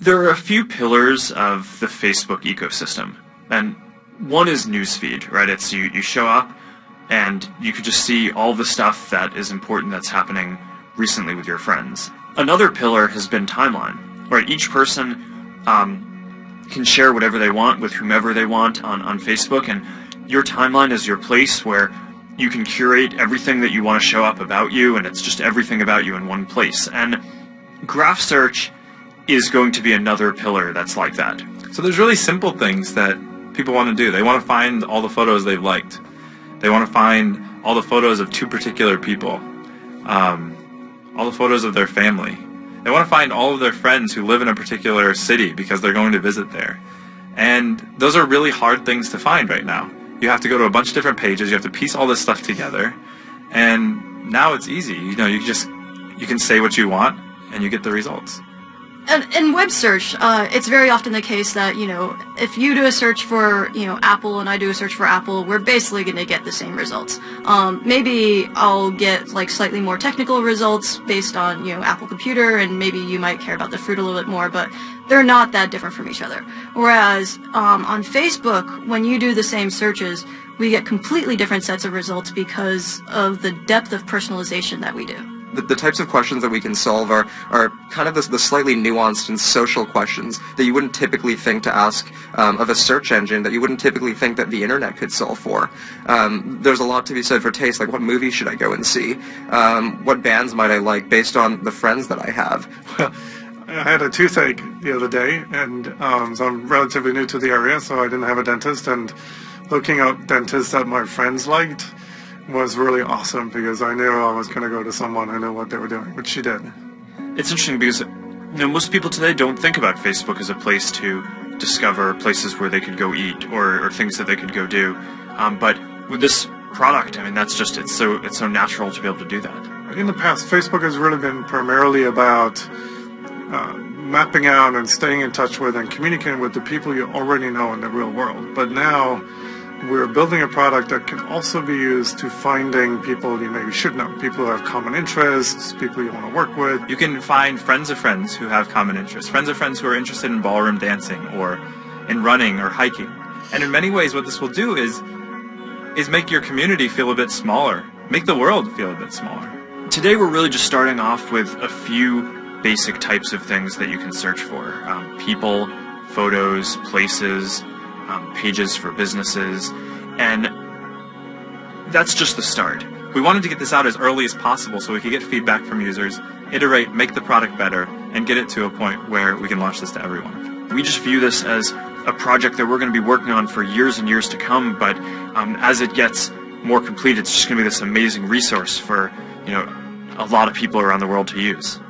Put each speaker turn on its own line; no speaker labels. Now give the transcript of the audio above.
There are a few pillars of the Facebook ecosystem, and one is newsfeed, right? It's you show up and you could just see all the stuff that is important that's happening recently with your friends. Another pillar has been timeline, right? Each person can share whatever they want with whomever they want on Facebook, and your timeline is your place where you can curate everything that you want to show up about you, and it's just everything about you in one place. And graph search is going to be another pillar that's like that.
So there's really simple things that people want to do. They want to find all the photos they've liked. They want to find all the photos of two particular people, all the photos of their family. They want to find all of their friends who live in a particular city because they're going to visit there. And those are really hard things to find right now. You have to go to a bunch of different pages, you have to piece all this stuff together, and now it's easy. You know, you can say what you want and you get the results.
And in web search, it's very often the case that, if you do a search for, Apple and I do a search for Apple, we're basically going to get the same results. Maybe I'll get like slightly more technical results based on, Apple Computer, and maybe you might care about the fruit a little bit more, but they're not that different from each other. Whereas on Facebook, when you do the same searches, we get completely different sets of results because of the depth of personalization that we do.
The types of questions that we can solve are kind of the slightly nuanced and social questions that you wouldn't typically think to ask of a search engine, that you wouldn't typically think that the internet could solve for. There's a lot to be said for taste, like what movie should I go and see? What bands might I like based on the friends that I have?
Well, I had a toothache the other day, and so I'm relatively new to the area, so I didn't have a dentist, and looking up dentists that my friends liked was really awesome because I knew I was going to go to someone who knew what they were doing, which she did.
It's interesting because most people today don't think about Facebook as a place to discover places where they could go eat or things that they could go do. But with this product, I mean, that's just it's so natural to be able to do that.
In the past, Facebook has really been primarily about mapping out and staying in touch with and communicating with the people you already know in the real world. But now we're building a product that can also be used to finding people you maybe should know, people who have common interests, people you want to work with.
You can find friends of friends who have common interests, friends of friends who are interested in ballroom dancing or in running or hiking. And in many ways what this will do is make your community feel a bit smaller, make the world feel a bit smaller.
Today we're really just starting off with a few basic types of things that you can search for. People, photos, places, pages for businesses, and that's just the start.
We wanted to get this out as early as possible so we could get feedback from users, iterate, make the product better, and get it to a point where we can launch this to everyone.
We just view this as a project that we're going to be working on for years and years to come, but as it gets more complete, it's just going to be this amazing resource for a lot of people around the world to use.